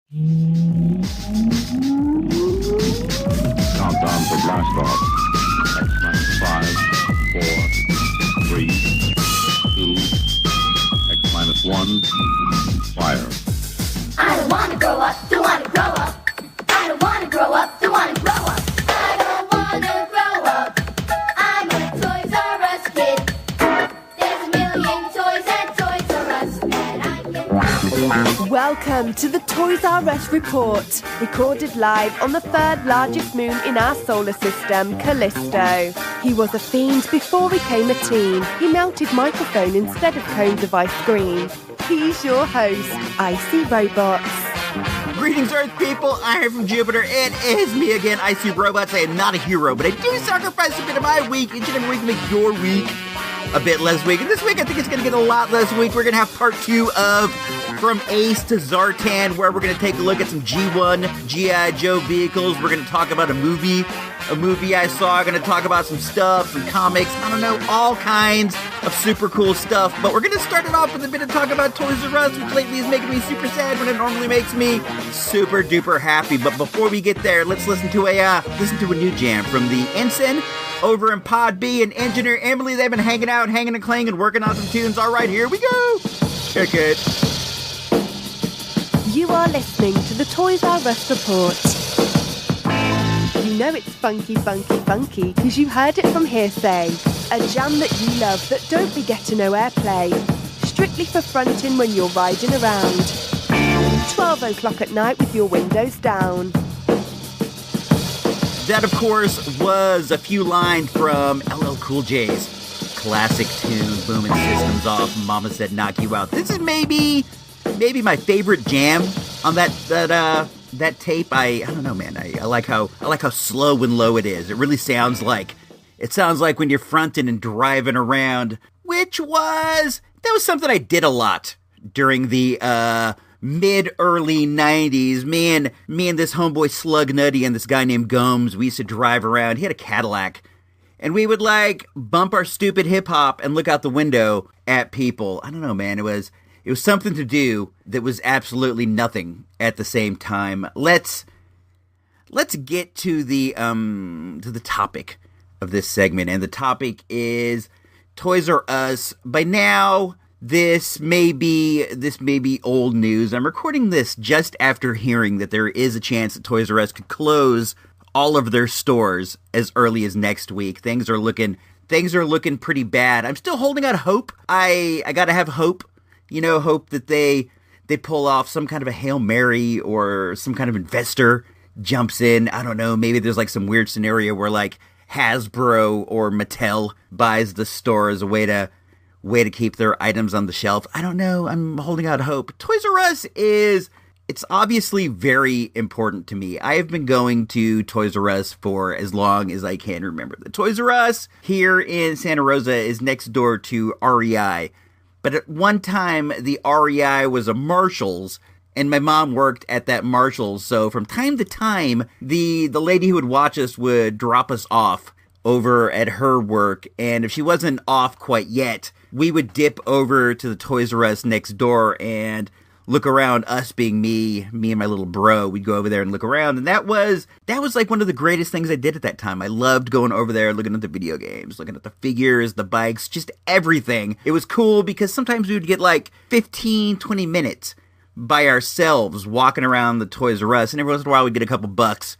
Countdown for blast off. X-5, 4, 3, 2, X-1, fire. I don't wanna grow up, don't wanna grow up. I don't wanna grow up, don't wanna grow up. I don't wanna grow up. I'm a Toys R Us kid. There's a million toys at Toys R Us that I can. Welcome to the Toys R Us Report, recorded live on the third largest moon in our solar system, Callisto. He was a fiend before he became a teen. He melted microphone instead of cones of ice cream. He's your host, Icy Robots. Greetings, Earth people. I am from Jupiter. It is me again, Icy Robots. I am not a hero, but I do sacrifice a bit of my week each and every week to make your week a bit less week. And this week, I think it's going to get a lot less week. We're going to have part 2 of From Ace to Zartan, where we're going to take a look at some G1 G.I. Joe vehicles. We're going to talk about a movie I saw. Going to talk about some stuff, some comics, I don't know, all kinds of super cool stuff. But we're going to start it off with a bit of talk about Toys R Us, which lately is making me super sad when it normally makes me super duper happy. But before we get there, let's listen to a new jam from the Ensign over in Pod B and Engineer Emily. They've been hanging out, hanging and clanging, working on some tunes. All right, here we go. Check it. You are listening to the Toys R Us Report. You know it's funky, funky, funky, because you heard it from hearsay. A jam that you love that don't be getting no airplay. Strictly for fronting when you're riding around. 12 o'clock at night with your windows down. That, of course, was a few lines from LL Cool J's classic tune, Booming Systems Off, Mama Said Knock You Out. This is maybe my favorite jam on that tape. I don't know, man. I like how slow and low it is. It really sounds like when you're fronting and driving around, that was something I did a lot during the mid-early 90s. Me and this homeboy Slug Nutty and this guy named Gomes, we used to drive around. He had a Cadillac. And we would, bump our stupid hip-hop and look out the window at people. I don't know, man. It was something to do that was absolutely nothing at the same time. Let's get to the topic of this segment. And the topic is Toys R Us. By now, This may be old news. I'm recording this just after hearing that there is a chance that Toys R Us could close all of their stores as early as next week. Things are looking pretty bad. I'm still holding out hope. I gotta have hope. Hope that they pull off some kind of a Hail Mary or some kind of investor jumps in. I don't know. Maybe there's some weird scenario where Hasbro or Mattel buys the store as a way to keep their items on the shelf. I don't know. I'm holding out hope. Toys R Us it's obviously very important to me. I have been going to Toys R Us for as long as I can remember. The Toys R Us here in Santa Rosa is next door to REI. But at one time, the REI was a Marshall's, and my mom worked at that Marshall's. So from time to time, the lady who would watch us would drop us off over at her work. And if she wasn't off quite yet, we would dip over to the Toys R Us next door and look around, us being me and my little bro. We'd go over there and look around, and that was one of the greatest things I did at that time. I loved going over there, looking at the video games, looking at the figures, the bikes, just everything. It was cool because sometimes we would get 15, 20 minutes by ourselves walking around the Toys R Us, and every once in a while we'd get a couple bucks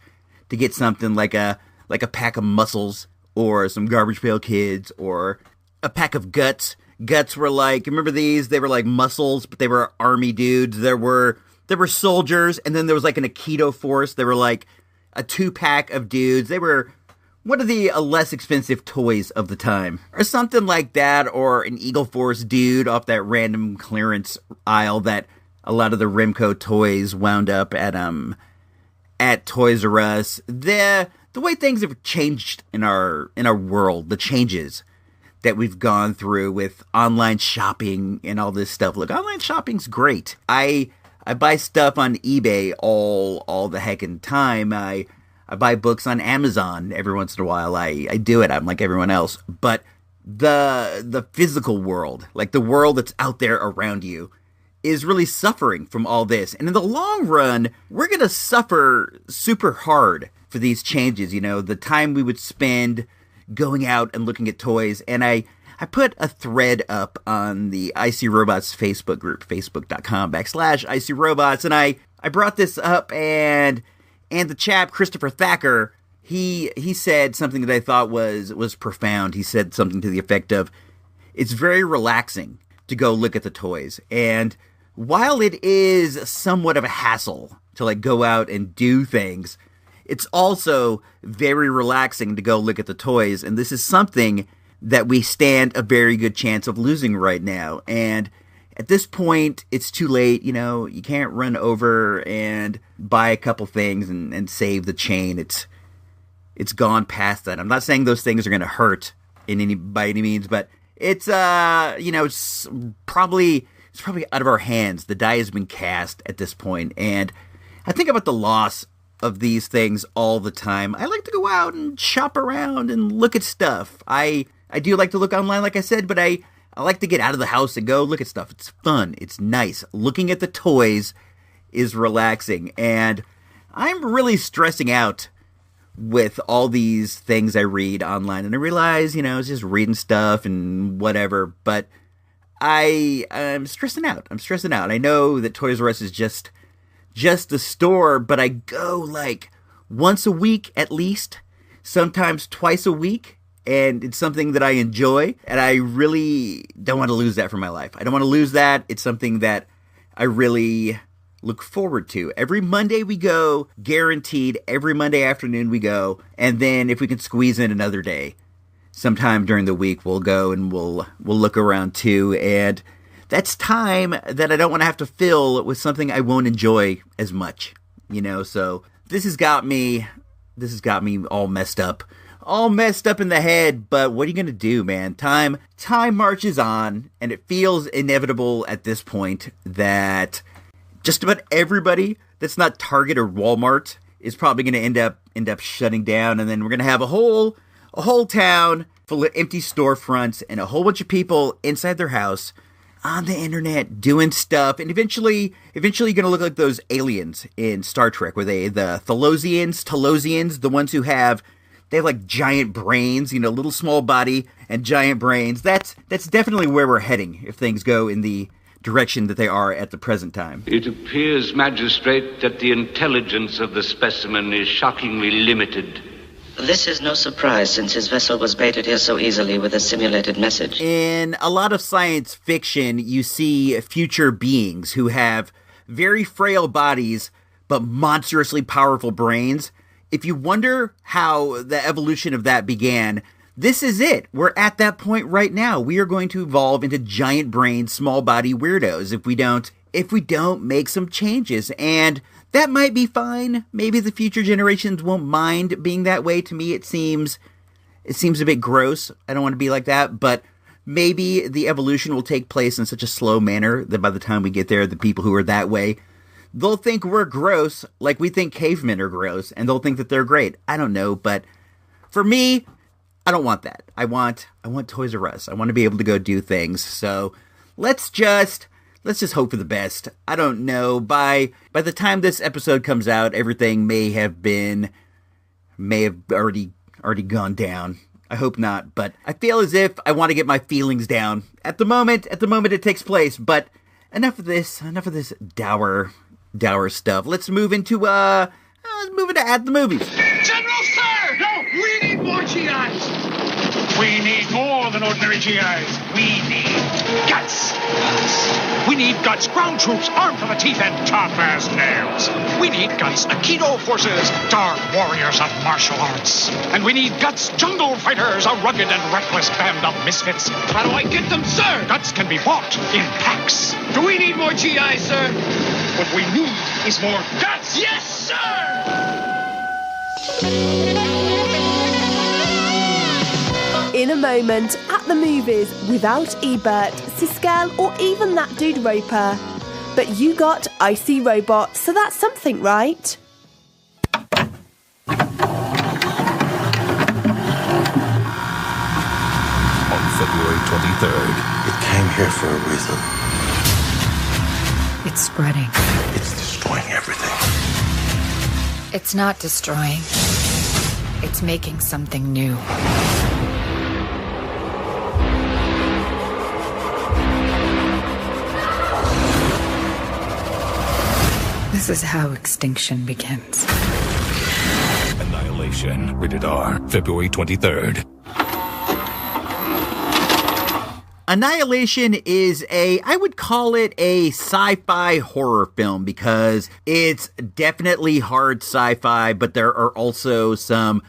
to get something like a pack of Muscles or some Garbage Pail Kids or a pack of Guts. Guts were remember these? They were muscles, but they were army dudes. There were soldiers, and then there was an Aikido force. They were a 2-pack of dudes. They were one of the less expensive toys of the time. Or something like that, or an Eagle Force dude off that random clearance aisle that a lot of the Remco toys wound up at Toys R Us. The way things have changed in our world, the changes that we've gone through with online shopping and all this stuff. Look, online shopping's great. I buy stuff on eBay all the heckin' time. I buy books on Amazon every once in a while. I do it. I'm like everyone else. But the physical world, the world that's out there around you, is really suffering from all this. And in the long run, we're going to suffer super hard for these changes. You know, the time we would spend going out and looking at toys. And I put a thread up on the IC Robots Facebook group, facebook.com/IC Robots. And I brought this up, and the chap, Christopher Thacker, he said something that I thought was profound. He said something to the effect of, it's very relaxing to go look at the toys. And while it is somewhat of a hassle to like go out and do things, it's also very relaxing to go look at the toys. And this is something that we stand a very good chance of losing right now. And at this point, it's too late. You know, you can't run over and buy a couple things and save the chain. It's gone past that. I'm not saying those things are going to hurt by any means, but it's it's probably out of our hands. The die has been cast at this point, and I think about the loss of these things all the time. I like to go out and shop around and look at stuff. I do like to look online, like I said, but I like to get out of the house and go look at stuff. It's fun. It's nice. Looking at the toys is relaxing, and I'm really stressing out with all these things I read online. And I realize, it's just reading stuff and whatever, but I'm stressing out. I know that Toys R Us is just the store, but I go like once a week at least, sometimes twice a week, and it's something that I enjoy, and I really don't want to lose that from my life. I don't want to lose that. It's something that I really look forward to. Every Monday we go, guaranteed. Every Monday afternoon we go, and then if we can squeeze in another day, sometime during the week we'll go and we'll look around too. And that's time that I don't want to have to fill with something I won't enjoy as much, So this has got me all messed up in the head. But what are you gonna do, man? Time marches on, and it feels inevitable at this point that just about everybody that's not Target or Walmart is probably going to end up shutting down, and then we're going to have a whole town full of empty storefronts and a whole bunch of people inside their house on the internet doing stuff, and eventually you're going to look like those aliens in Star Trek, where the Talosians, the ones who they have like giant brains, little small body and giant brains. That's definitely where we're heading if things go in the direction that they are at the present time. It appears, Magistrate, that the intelligence of the specimen is shockingly limited. This is no surprise, since his vessel was baited here so easily with a simulated message. In a lot of science fiction, you see future beings who have very frail bodies, but monstrously powerful brains. If you wonder how the evolution of that began, this is it. We're at that point right now. We are going to evolve into giant brain, small body weirdos if we don't make some changes. And that might be fine. Maybe the future generations won't mind being that way. To me, it seems a bit gross. I don't want to be like that, but maybe the evolution will take place in such a slow manner that by the time we get there, the people who are that way, they'll think we're gross, like we think cavemen are gross, and they'll think that they're great. I don't know, but for me, I don't want that. I want Toys R Us. I want to be able to go do things. So let's just hope for the best. I don't know. By the time this episode comes out, everything may have already gone down. I hope not, but I feel as if I want to get my feelings down at the moment it takes place. But enough of this dour stuff. Let's move into At the Movies. General, sir! No, we need more GIs! We need more than ordinary GIs. We need guts. We need guts, ground troops armed to the teeth and tough as nails. We need guts, Aikido forces, dark warriors of martial arts. And we need guts, jungle fighters, a rugged and reckless band of misfits. How do I get them, sir? Guts can be bought in packs. Do we need more GIs, sir? What we need is more guts. Yes, sir! In a moment, at the movies, without Ebert, Siskel, or even that dude Roper. But you got IC Robots, so that's something, right? On February 23rd, it came here for a reason. It's spreading. It's destroying everything. It's not destroying. It's making something new. This is how extinction begins. Annihilation, rated R, February 23rd. Annihilation is I would call it a sci-fi horror film because it's definitely hard sci-fi, but there are also some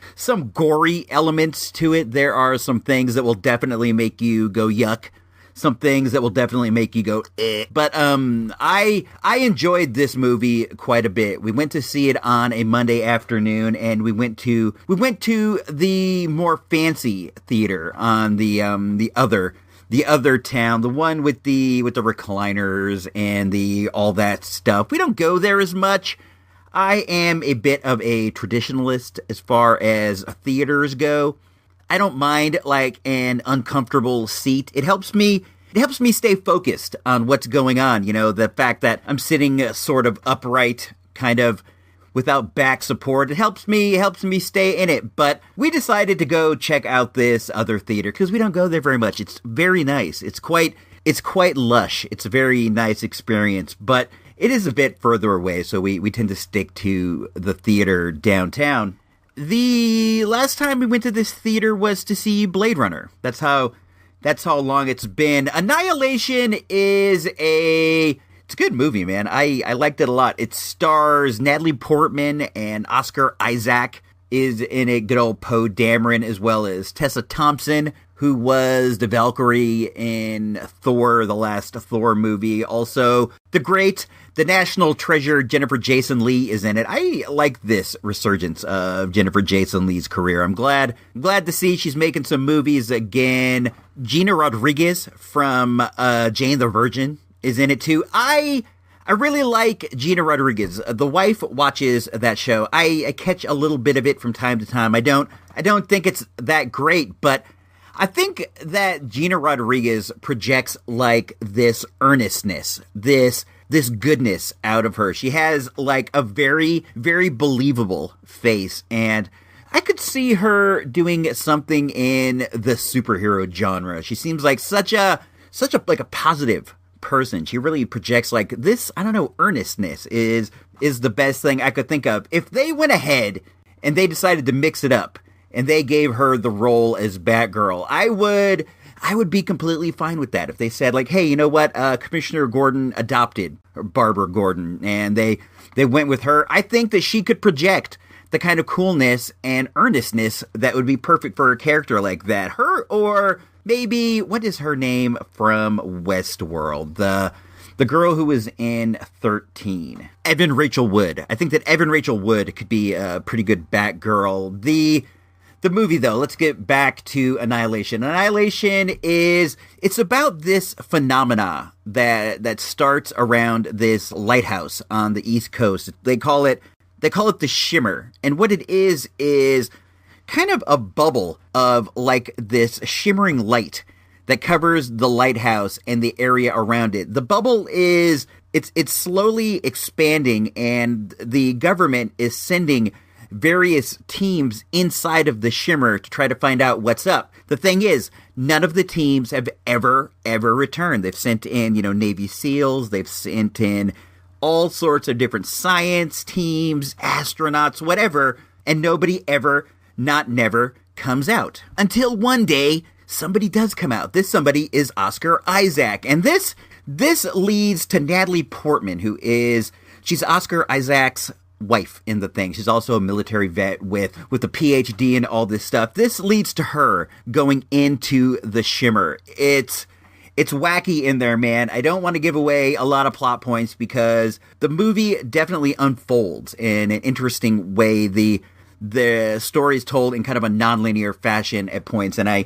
gory elements to it. There are some things that will definitely make you go yuck. Some things that will definitely make you go eh. But I enjoyed this movie quite a bit. We went to see it on a Monday afternoon, and we went to the more fancy theater on the other town, the one with the recliners and all that stuff. We don't go there as much. I am a bit of a traditionalist as far as theaters go. I don't mind like an uncomfortable seat. It helps me stay focused on what's going on. You know, the fact that I'm sitting sort of upright, kind of without back support. It helps me stay in it. But we decided to go check out this other theater because we don't go there very much. It's very nice. It's quite lush. It's a very nice experience, but it is a bit further away, so we tend to stick to the theater downtown. The last time we went to this theater was to see Blade Runner. That's how long it's been. Annihilation is it's a good movie, man. I liked it a lot. It stars Natalie Portman and Oscar Isaac is in it. Good old Poe Dameron, as well as Tessa Thompson, who was the Valkyrie in Thor, the last Thor movie. Also, the national treasure Jennifer Jason Leigh is in it. I like this resurgence of Jennifer Jason Leigh's career. I'm glad to see she's making some movies again. Gina Rodriguez from Jane the Virgin is in it too. I really like Gina Rodriguez. The wife watches that show. I catch a little bit of it from time to time. I don't think it's that great, but I think that Gina Rodriguez projects like this earnestness, this goodness out of her. She has like a very, very believable face, and I could see her doing something in the superhero genre. She seems like such a like a positive person. She really projects like this, I don't know, earnestness is the best thing I could think of. If they went ahead and they decided to mix it up and they gave her the role as Batgirl, I would be completely fine with that. If they said like, hey, you know what, Commissioner Gordon adopted Barbara Gordon and they went with her, I think that she could project the kind of coolness and earnestness that would be perfect for a character like that. Her, or maybe, what is her name from Westworld? The girl who was in 13. Evan Rachel Wood. I think that Evan Rachel Wood could be a pretty good Batgirl. The movie, though, let's get back to Annihilation. Annihilation it's about this phenomena that starts around this lighthouse on the East Coast. They call it the Shimmer. And what it is kind of a bubble of like this shimmering light that covers the lighthouse and the area around it. The bubble it's slowly expanding, and the government is sending various teams inside of the Shimmer to try to find out what's up. The thing is, none of the teams have ever returned. They've sent in, Navy SEALs, they've sent in all sorts of different science teams, astronauts, whatever, and nobody ever, not never, comes out. Until one day, somebody does come out. This somebody is Oscar Isaac, and this leads to Natalie Portman, she's Oscar Isaac's wife in the thing. She's also a military vet with a PhD and all this stuff. This leads to her going into the Shimmer. It's wacky in there, man. I don't want to give away a lot of plot points because the movie definitely unfolds in an interesting way. The story is told in kind of a nonlinear fashion at points, and I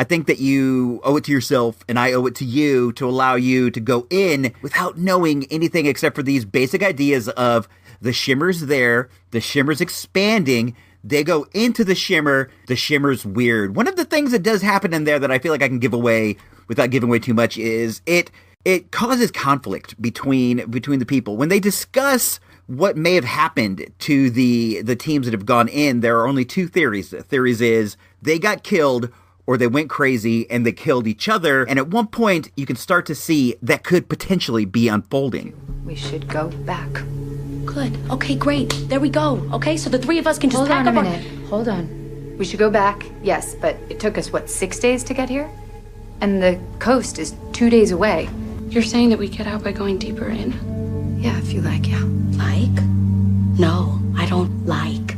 think that you owe it to yourself, and I owe it to you to allow you to go in without knowing anything except for these basic ideas of the Shimmer's there, the Shimmer's expanding, they go into the Shimmer's weird. One of the things that does happen in there that I feel like I can give away without giving away too much is it it causes conflict between the people. When they discuss what may have happened to the teams that have gone in, there are only two theories. The theories is they got killed or they went crazy and they killed each other. And at one point, you can start to see that could potentially be unfolding. We should go back. Good. Okay, great. There we go. Okay, so the three of us can just pack up Hold on a minute. Hold on. We should go back, yes, but it took us, 6 days to get here? And the coast is 2 days away. You're saying that we get out by going deeper in? Yeah, if you like, yeah. Like? No, I don't like.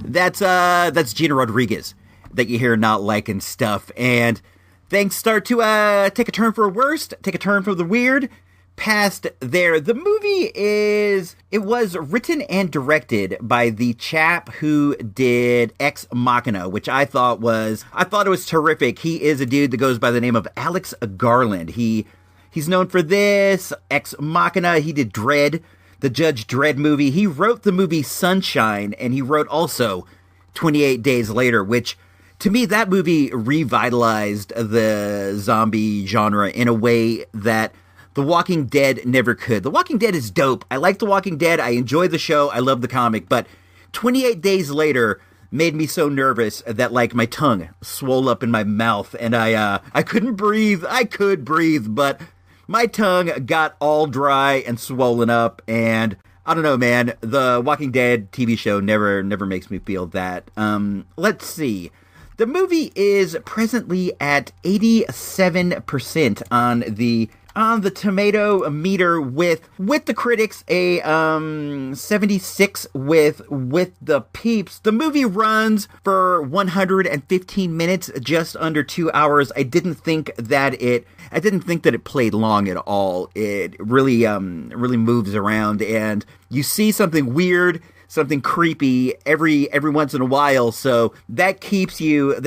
That's Gina Rodriguez that you hear not liking stuff. And things start to take a turn for the worst, take a turn for the weird. Past there, the movie was written and directed by the chap who did Ex Machina, which I thought it was terrific. He is a dude that goes by the name of Alex Garland. He's known for this, Ex Machina. He did Dredd, the Judge Dredd movie. He wrote the movie Sunshine, and he wrote also 28 Days Later, which to me, that movie revitalized the zombie genre in a way that The Walking Dead never could. The Walking Dead is dope. I like The Walking Dead. I enjoy the show. I love the comic. But 28 Days Later made me so nervous that, like, my tongue swole up in my mouth. And I couldn't breathe. I could breathe, but my tongue got all dry and swollen up. And I don't know, man. The Walking Dead TV show never makes me feel that. Let's see. The movie is presently at 87% on the tomato meter with the critics, a 76 with the peeps. The movie runs for 115 minutes, just under 2 hours. I didn't think that it played long at all. It really moves around, and you see something weird, something creepy every once in a while, so that keeps you in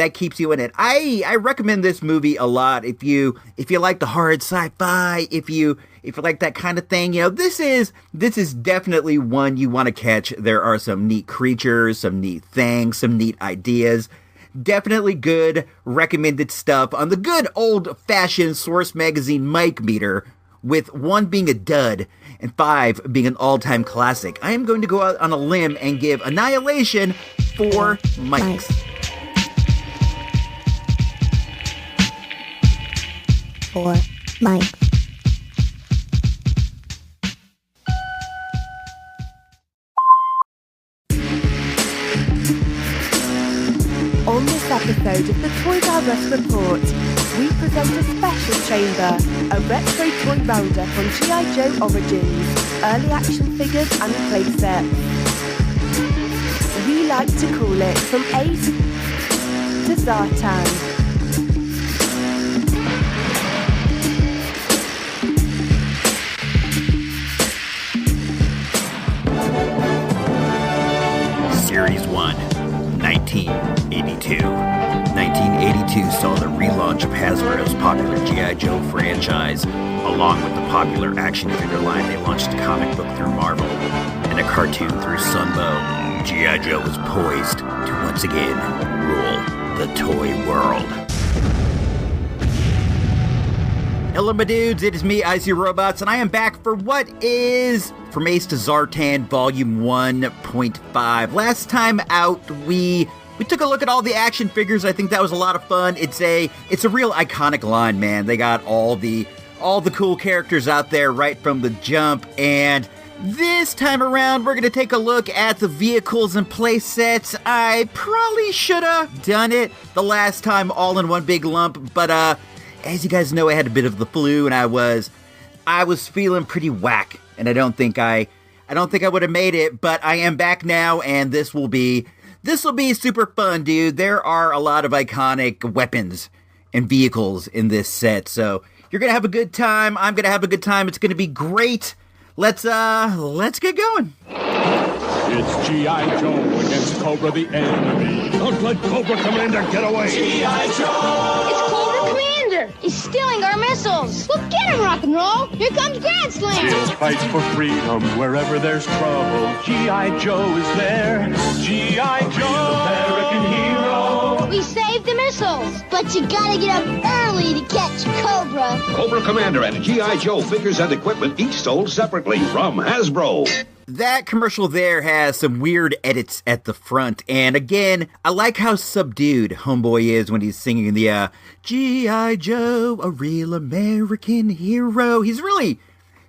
it. I recommend this movie a lot if you like the hard sci-fi, if you like that kind of thing. You know, this is definitely one you want to catch. There are some neat creatures, some neat things, some neat ideas. Definitely good recommended stuff on the good old-fashioned Source Magazine mic meter, with 1 being a dud and 5 being an all-time classic. I am going to go out on a limb and give Annihilation 4 mics. Four mics. On this episode of the Toys R Us Report, we present a special chamber, a retro toy roundup on G.I. Joe Origins, early action figures and playsets. We like to call it From Ace to Zartan. Series 1, 1982. 1982 saw the relaunch of Hasbro's popular G.I. Joe franchise. Along with the popular action figure line, they launched a comic book through Marvel and a cartoon through Sunbow. G.I. Joe was poised to once again rule the toy world. Hello, my dudes, it is me, ISR Robots, and I am back for what is From Ace to Zartan, Volume 1.5. Last time out, we took a look at all the action figures. I think that was a lot of fun. It's a real iconic line, man. They got all the cool characters out there right from the jump, and this time around, we're going to take a look at the vehicles and play sets. I probably should have done it the last time all in one big lump, but as you guys know, I had a bit of the flu, and I was feeling pretty whack, and I don't think I would have made it, but I am back now, and this will be super fun, dude. There are a lot of iconic weapons and vehicles in this set, so you're gonna have a good time. I'm gonna have a good time. It's gonna be great. Let's get going. It's G.I. Joe against Cobra the enemy. Don't let Cobra Commander get away. G.I. Joe! It's Cobra Commander! He's stealing our missiles! Look, get him, rock and roll! Here comes Grand Slam! Still fights for freedom wherever there's trouble. G.I. Joe is there. G.I. Joe! American hero. We saved the missiles. But you gotta get up early to catch Cobra. Cobra Commander and G.I. Joe figures and equipment each sold separately from Hasbro. That commercial there has some weird edits at the front, and again, I like how subdued Homeboy is when he's singing the, G.I. Joe, a real American hero. He's really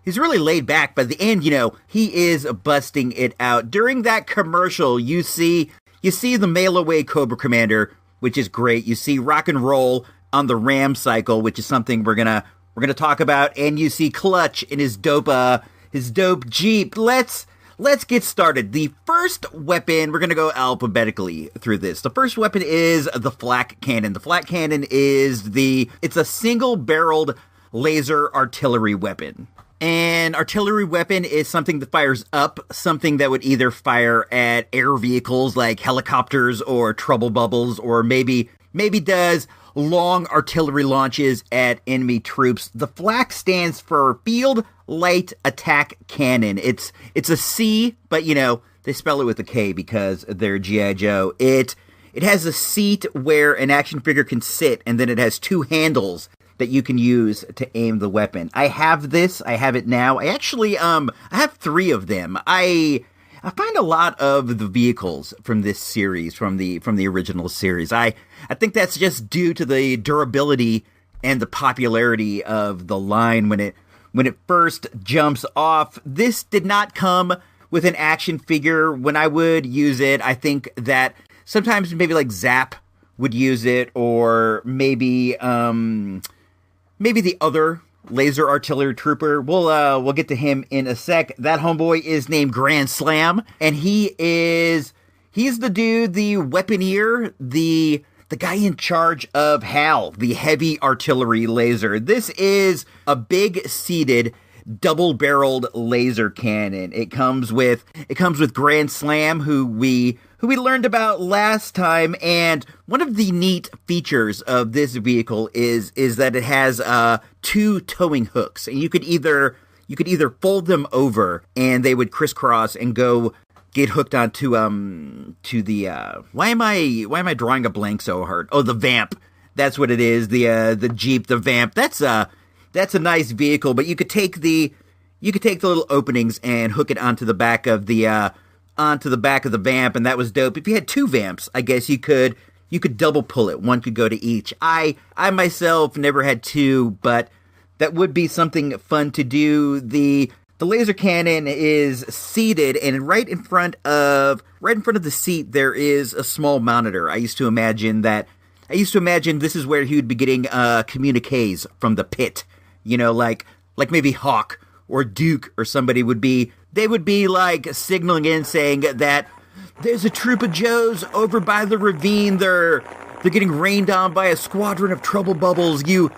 laid back, but at the end, he is busting it out. During that commercial, you see the mail-away Cobra Commander, which is great. You see rock and roll on the Ram cycle, which is something we're gonna talk about, and you see Clutch in his dope Jeep. Let's get started. The first weapon, we're going to go alphabetically through this. The first weapon is the flak cannon. The flak cannon is it's a single-barreled laser artillery weapon. An artillery weapon is something that fires up, something that would either fire at air vehicles like helicopters or trouble bubbles, or maybe does long artillery launches at enemy troops. The flak stands for Field Light Attack Cannon. It's a C, but they spell it with a K because they're G.I. Joe. It has a seat where an action figure can sit, and then it has two handles that you can use to aim the weapon. I have this. I have it now. I actually, I have 3 of them. I find a lot of the vehicles from this series, from the original series. I think that's just due to the durability and the popularity of the line when it first jumps off. This did not come with an action figure. When I would use it, I think that sometimes maybe like Zap would use it, or maybe the other laser artillery trooper. We'll get to him in a sec. That homeboy is named Grand Slam, and he's the dude, the weaponeer, the guy in charge of HAL, the heavy artillery laser. This is a big seated double-barreled laser cannon. It comes with Grand Slam, who we learned about last time, and one of the neat features of this vehicle is that it has 2 towing hooks, and you could either fold them over and they would crisscross and get hooked onto the why am I drawing a blank so hard? Oh, the Vamp. That's what it is. The Jeep, the Vamp. That's a nice vehicle, but you could take the little openings and hook it onto the back of the Vamp, and that was dope. If you had 2 Vamps, I guess you could double pull it. One could go to each. I myself never had 2, but that would be something fun to do. The laser cannon is seated, and right in front of the seat there is a small monitor. I used to imagine this is where he would be getting communiques from the pit. Like maybe Hawk or Duke or somebody would be like signaling in, saying that there's a troop of Joes over by the ravine. They're getting rained on by a squadron of trouble bubbles. You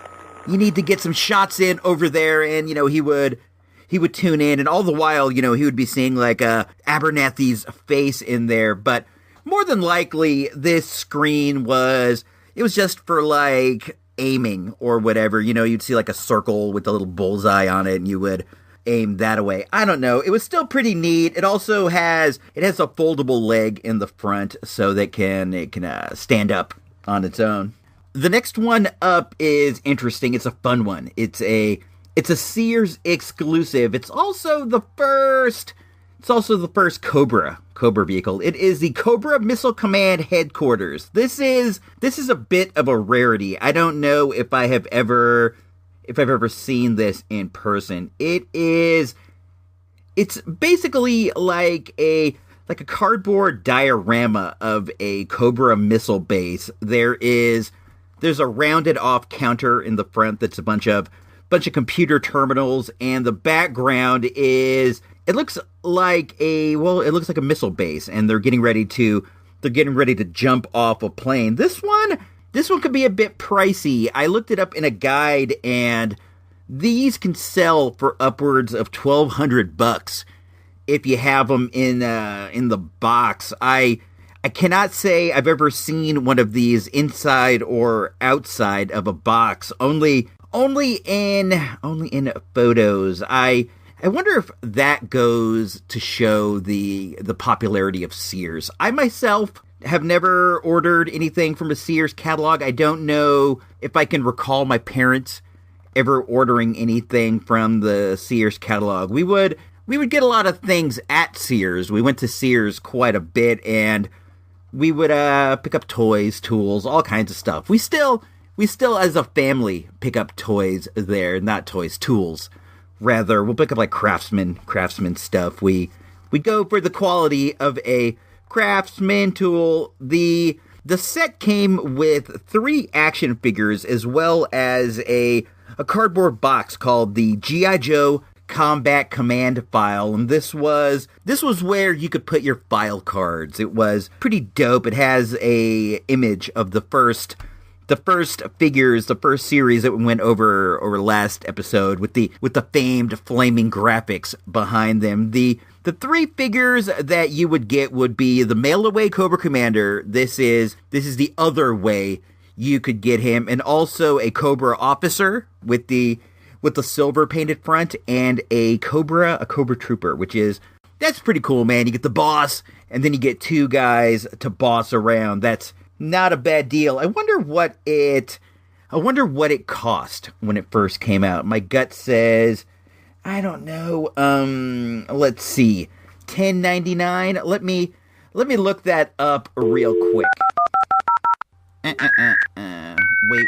need to get some shots in over there. And he would tune in, and all the while, he would be seeing like Abernathy's face in there. But more than likely, this screen was just for like aiming or whatever. You'd see like a circle with a little bullseye on it, and you would aim that away. I don't know. It was still pretty neat. It also has a foldable leg in the front, so that it can stand up on its own. The next one up is interesting. It's a fun one. It's a Sears exclusive. It's also the first Cobra vehicle. It is the Cobra Missile Command Headquarters. This is a bit of a rarity. I don't know if I've ever seen this in person. It's basically like a cardboard diorama of a Cobra missile base. There's a rounded off counter in the front that's a bunch of computer terminals, and the background it looks like a missile base, and they're getting ready to jump off a plane. This one could be a bit pricey. I looked it up in a guide, and these can sell for upwards of $1,200 if you have them in the box. I cannot say I've ever seen one of these inside or outside of a box. Only in photos. I wonder if that goes to show the popularity of Sears. I myself have never ordered anything from a Sears catalog. I don't know if I can recall my parents ever ordering anything from the Sears catalog. We would get a lot of things at Sears. We went to Sears quite a bit, and we would pick up toys, tools, all kinds of stuff. We still as a family pick up toys there, not toys, tools. Rather, we'll pick up like craftsman stuff. We go for the quality of a Craftsman tool. The set came with 3 action figures as well as a cardboard box called the G.I. Joe Combat Command File, and this was where you could put your file cards. It was pretty dope. It has a image of the first figures, the first series that we went over last episode with the famed flaming graphics behind them. The 3 figures that you would get would be the mail-away Cobra Commander. This is the other way you could get him, and also a Cobra Officer with the silver painted front, and a Cobra Trooper, that's pretty cool, man. You get the boss, and then you get 2 guys to boss around. That's not a bad deal. I wonder what it cost when it first came out. My gut says, I don't know. Let's see, $10.99. Let me look that up real quick.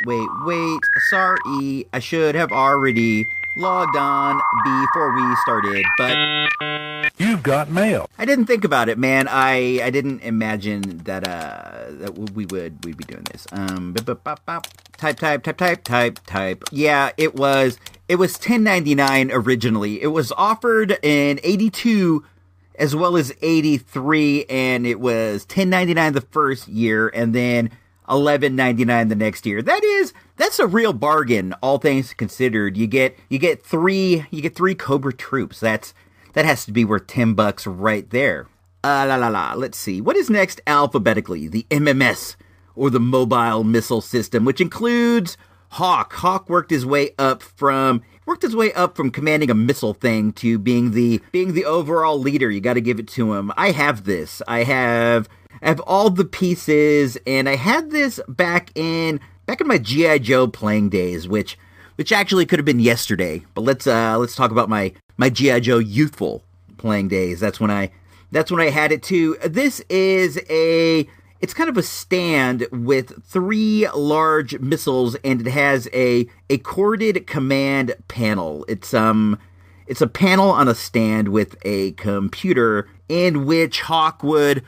Wait. Sorry, I should have already logged on before we started, but you've got mail. I didn't think about it, man. I didn't imagine that we'd be doing this. Type. Yeah, it was $10.99 originally. It was offered in 82 as well as 83, and it was $10.99 the first year, and then $11.99 the next year. That's a real bargain, all things considered. You get 3 Cobra troops. That has to be worth $10 right there. Let's see. What is next alphabetically? The MMS, or the Mobile Missile System, which includes Hawk. Hawk worked his way up from commanding a missile thing to being the overall leader. You got to give it to him. I have this. I have all the pieces, and I had this back in my G.I. Joe playing days, which actually could have been yesterday. But let's talk about my G.I. Joe youthful playing days. That's when I had it too. This is it's kind of a stand with 3 large missiles, and it has a corded command panel. It's a panel on a stand with a computer in which Hawk would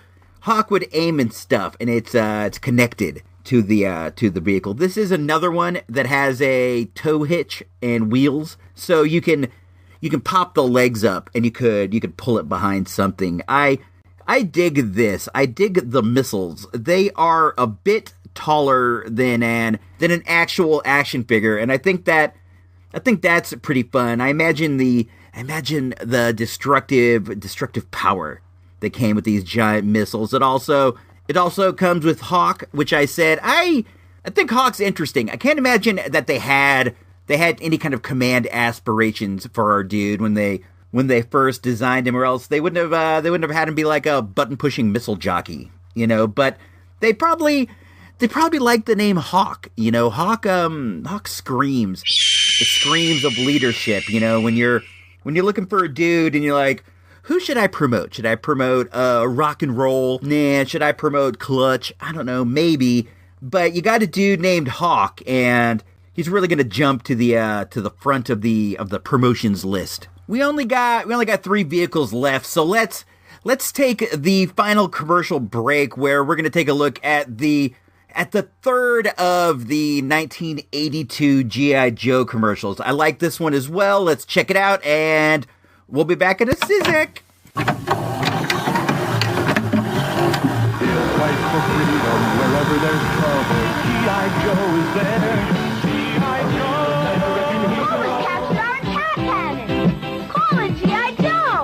aim and stuff, and it's connected to the vehicle. This is another one that has a tow hitch and wheels, so you can pop the legs up and you could pull it behind something. I dig this. I dig the missiles. They are a bit taller than an actual action figure, and I think that's pretty fun. I imagine the destructive power that came with these giant missiles. It also comes with Hawk, which I said I think Hawk's interesting. I can't imagine that they had any kind of command aspirations for our dude when they first designed him, or else they wouldn't have had him be like a button pushing missile jockey, But they probably like the name Hawk. Hawk screams. It screams of leadership. When you're looking for a dude and you're like, who should I promote? Should I promote rock and roll? Nah. Should I promote Clutch? I don't know, maybe. But you got a dude named Hawk, and he's really gonna jump to the front of the promotions list. We only got 3 vehicles left, so let's take the final commercial break, where we're gonna take a look at the third of the 1982 G.I. Joe commercials. I like this one as well. Let's check it out, and we'll be back in a sizzic. Fight for freedom wherever there's trouble. G.I. Joe is there. G.I. Joe. Always capture our cat cannon. Call it G.I. Joe.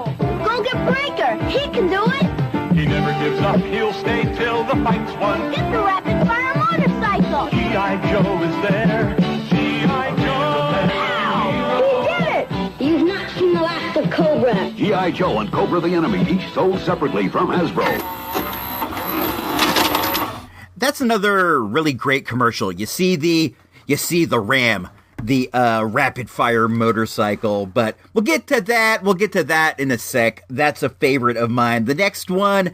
Go get Breaker. He can do it. He never gives up. He'll stay till the fight's won. Get the rapid fire motorcycle. G.I. Joe is there. G.I. Joe. Ow! He did it. He's not from the last of Cobra. G.I. Joe and Cobra the Enemy, each sold separately from Hasbro. That's another really great commercial. You see the Ram, the rapid fire motorcycle, but we'll get to that in a sec. That's a favorite of mine. The next one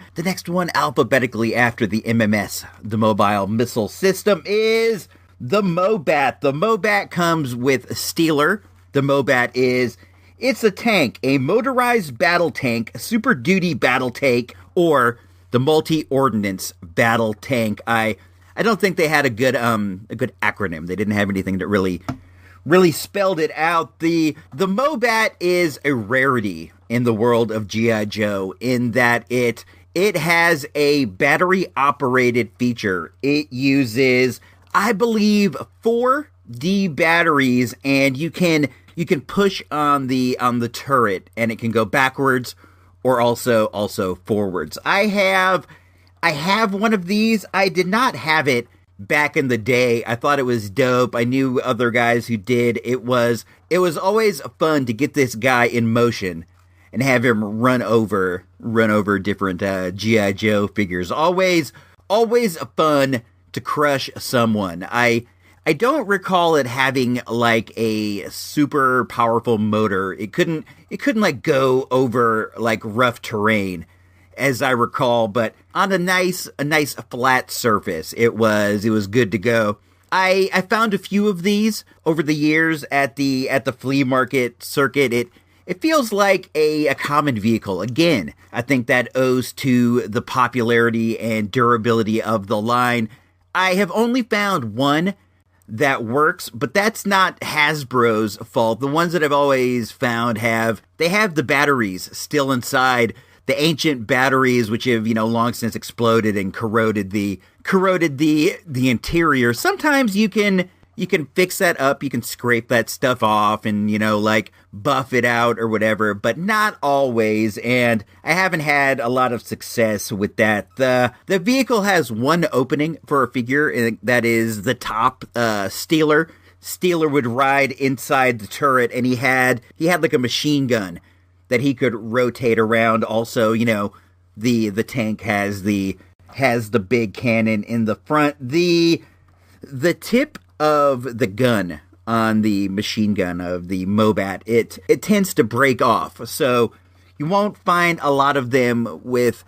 alphabetically after the MMS, the mobile missile system, is the MOBAT. The MOBAT comes with Steeler. The MOBAT it's a tank, a motorized battle tank, a super duty battle tank, or the multi-ordnance battle tank. I don't think they had a good acronym. They didn't have anything that really spelled it out. The MOBAT is a rarity in the world of G.I. Joe in that it has a battery-operated feature. It uses, I believe, 4D batteries, and you can push on the turret, and it can go backwards or also forwards. I have one of these. I did not have it back in the day. I thought it was dope. I knew other guys who did. It was always fun to get this guy in motion and have him run over different G.I. Joe figures. Always fun to crush someone. I don't recall it having like a super powerful motor. It couldn't like go over like rough terrain, as I recall, but on a nice flat surface, it was good to go. I found a few of these over the years at the flea market circuit. It feels like a common vehicle. Again, I think that owes to the popularity and durability of the line. I have only found one that works, but that's not Hasbro's fault. The ones that I've always found have the batteries still inside, the ancient batteries which have, long since exploded and corroded the interior. Sometimes you can fix that up, you can scrape that stuff off and, like buff it out or whatever, but not always, and I haven't had a lot of success with that. The vehicle has one opening for a figure, and that is the top. Steeler would ride inside the turret, and he had like a machine gun that he could rotate around. Also, the tank has the big cannon in the front. The tip of the gun on the machine gun of the MOBAT, it tends to break off, so you won't find a lot of them with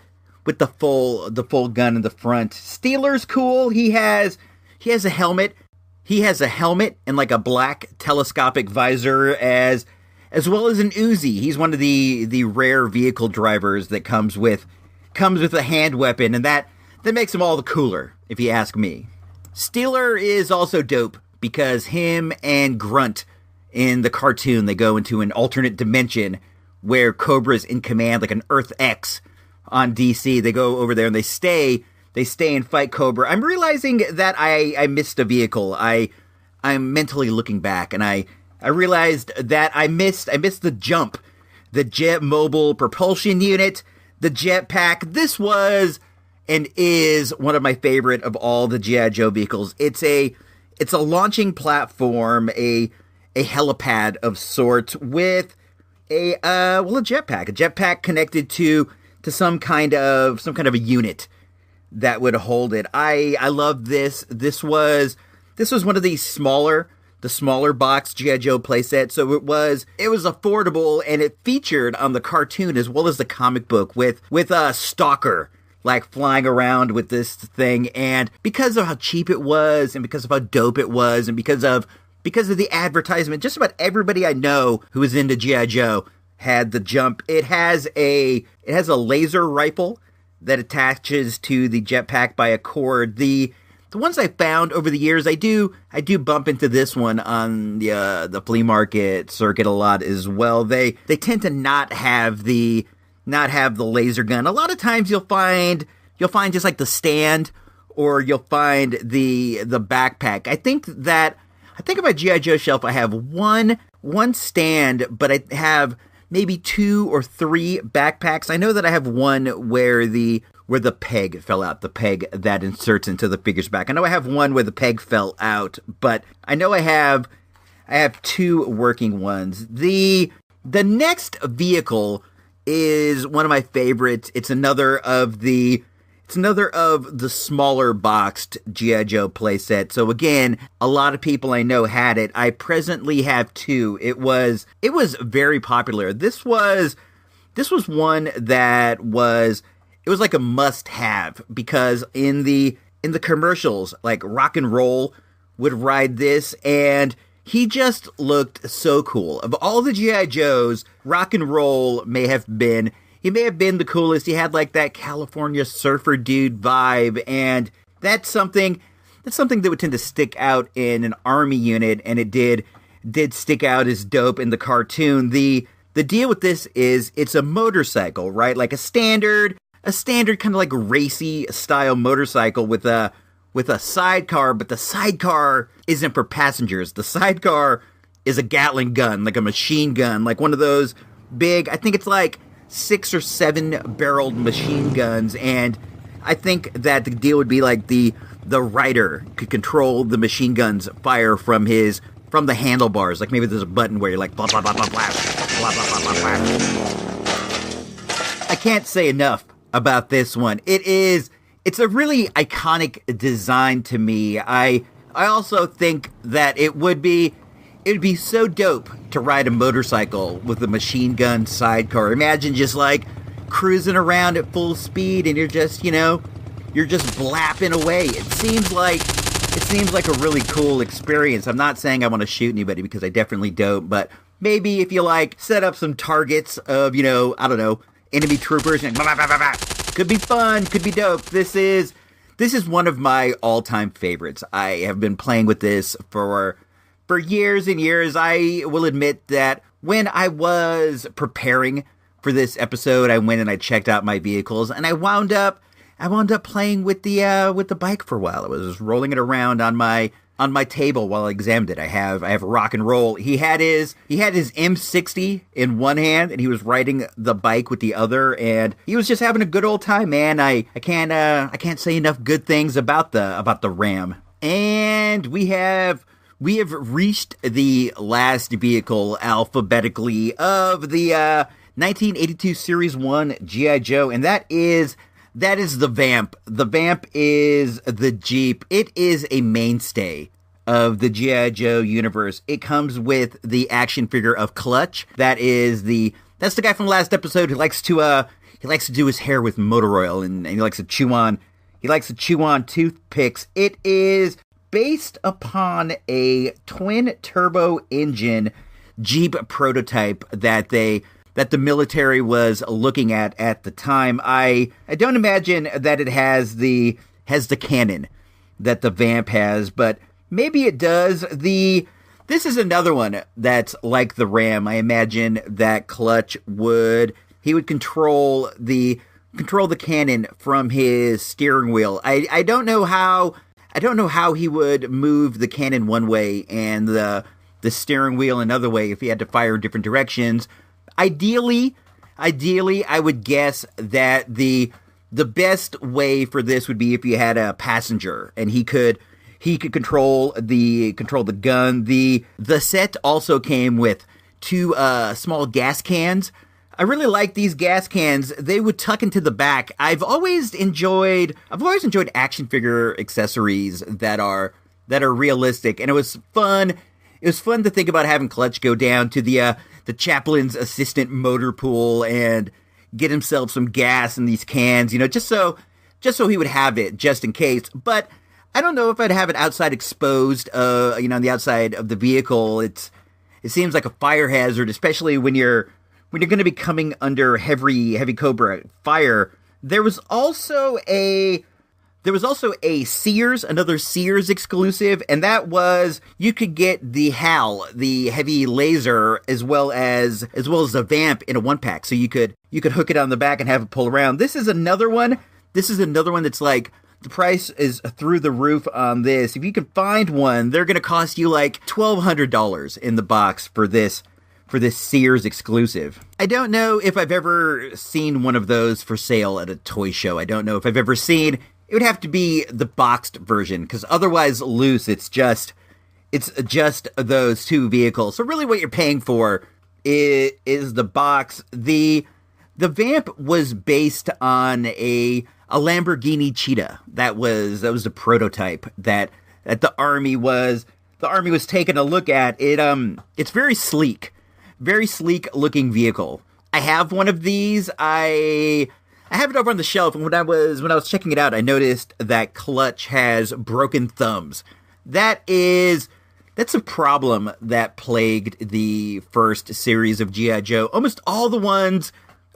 the full gun in the front. Steeler's cool. He has a helmet. He has a helmet and like a black telescopic visor as well as an Uzi. He's one of the rare vehicle drivers that comes with a hand weapon, and that makes him all the cooler, if you ask me. Steeler is also dope because him and Grunt in the cartoon, they go into an alternate dimension where Cobra's in command, like an Earth X on DC. They go over there and they stay and fight Cobra. I'm realizing that I missed a vehicle. I'm mentally looking back, and I realized that I missed the jump, the Jet Mobile Propulsion Unit, the jetpack. This was and is one of my favorite of all the G.I. Joe vehicles. It's a launching platform, a helipad of sorts with a jetpack connected to some kind of a unit that would hold it. I love this. This was one of these smaller box G.I. Joe playset, so it was affordable, and it featured on the cartoon as well as the comic book with a Stalker like flying around with this thing. And because of how cheap it was, and because of how dope it was, and because of the advertisement, just about everybody I know who is into G.I. Joe had the jump. It has a laser rifle that attaches to the jetpack by a cord. The ones I found over the years, I do bump into this one on the flea market circuit a lot as well. They tend to not have the laser gun. A lot of times you'll find just like the stand, or you'll find the backpack. I think on my G.I. Joe shelf I have one stand, but I have maybe 2 or 3 backpacks. I know that I have one where the peg fell out, the peg that inserts into the figure's back. I know I have one where the peg fell out, but I know I have 2 working ones. The next vehicle is one of my favorites. It's another of the It's another of the smaller boxed G.I. Joe playset. So again, a lot of people I know had it. I presently have 2. It was very popular. This was one that it was like a must-have, because in the commercials, like Rock and Roll would ride this, and he just looked so cool. Of all the G.I. Joes, Rock and Roll may have been the coolest. He had like that California surfer dude vibe, and that's something that would tend to stick out in an army unit, and it did stick out as dope in the cartoon. The deal with this is it's a motorcycle, right? Like a standard kind of like racy style motorcycle with a sidecar, but the sidecar isn't for passengers. The sidecar is a Gatling gun, like a machine gun, like one of those big, I think it's like 6 or 7 barreled machine guns, and I think that the deal would be like the rider could control the machine gun's fire from the handlebars. Like maybe there's a button where you're like blah blah blah blah blah blah blah blah blah blah. I can't say enough about this one. It's a really iconic design to me. I also think that it'd be so dope to ride a motorcycle with a machine gun sidecar. Imagine just like cruising around at full speed and you're just blapping away. It seems like a really cool experience. I'm not saying I want to shoot anybody, because I definitely don't, but maybe if you like set up some targets of, I don't know, enemy troopers and blah, blah, blah, blah, blah. Could be fun, could be dope. This is one of my all-time favorites. I have been playing with this for years and years. I will admit that when I was preparing for this episode, I went and I checked out my vehicles, and I wound up playing with the bike for a while. I was rolling it around on my table while I examined it. I have Rock and Roll. He had his M60 in one hand, and he was riding the bike with the other, and he was just having a good old time, man. I can't say enough good things about the Ram. And we have reached the last vehicle alphabetically of the 1982 Series 1 G.I. Joe, and that is the Vamp. The Vamp is the Jeep. It is a mainstay of the G.I. Joe universe. It comes with the action figure of Clutch. That's the guy from the last episode who likes to do his hair with motor oil, and he likes to chew on toothpicks. It is based upon a twin turbo engine Jeep prototype that the military was looking at the time. I don't imagine that it has the cannon that the Vamp has, but maybe it does. This is another one that's like the Ram. I imagine that Clutch would control the cannon from his steering wheel. I don't know how he would move the cannon one way and the steering wheel another way if he had to fire in different directions. Ideally, I would guess that the best way for this would be if you had a passenger and he could control the gun. The set also came with 2 small gas cans. I really like these gas cans. They would tuck into the back. I've always enjoyed action figure accessories that are realistic, and it was fun. It was fun to think about having Clutch go down to the chaplain's assistant motor pool and get himself some gas in these cans, just so he would have it just in case. But I don't know if I'd have it outside exposed, on the outside of the vehicle. It seems like a fire hazard, especially when you're going to be coming under heavy Cobra fire. There was also a Sears, another Sears exclusive, and that was you could get the HAL, the heavy laser, as well as the Vamp in a 1-pack. So you could hook it on the back and have it pull around. This is another one. That's like the price is through the roof on this. If you can find one, they're going to cost you like $1,200 in the box for this Sears exclusive. I don't know if I've ever seen one of those for sale at a toy show. I don't know if I've ever seen. It would have to be the boxed version, because otherwise loose, it's just those 2 vehicles. So really what you're paying for is the box. The Vamp was based on a Lamborghini Cheetah. That was the prototype that the Army was taking a look at. It's very sleek looking vehicle. I have one of these. I have it over on the shelf, and when I was checking it out, I noticed that Clutch has broken thumbs. That's a problem that plagued the first series of G.I. Joe. Almost all the ones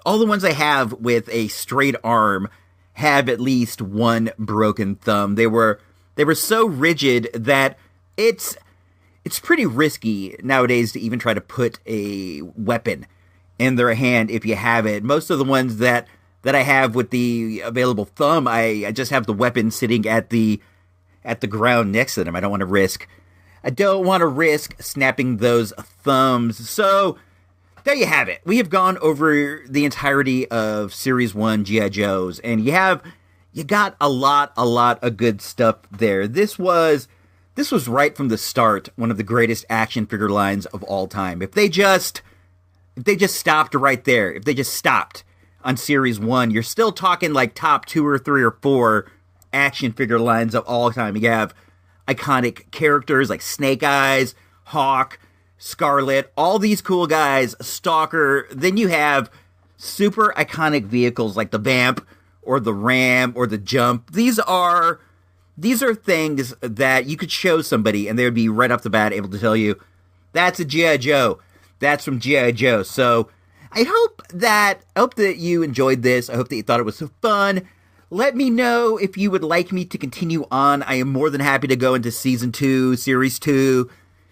I have with a straight arm have at least one broken thumb. They were so rigid that it's pretty risky nowadays to even try to put a weapon in their hand if you have it. Most of the ones that I have with the available thumb, I just have the weapon sitting at the ground next to them. I don't want to risk snapping those thumbs. So there you have it. We have gone over the entirety of Series 1 G.I. Joes, and you got a lot of good stuff there. This was right from the start one of the greatest action figure lines of all time. If they just stopped right there, if they just stopped on Series 1, you're still talking like top 2 or 3 or 4 action figure lines of all time. You have iconic characters like Snake Eyes, Hawk, Scarlet, all these cool guys, Stalker. Then you have super iconic vehicles like the Vamp or the Ram or the Jump. These are things that you could show somebody and they would be right off the bat able to tell you, that's a G.I. Joe. That's from G.I. Joe. So I hope that you enjoyed this. I hope that you thought it was so fun. Let me know if you would like me to continue on. I am more than happy to go into Season 2, Series 2,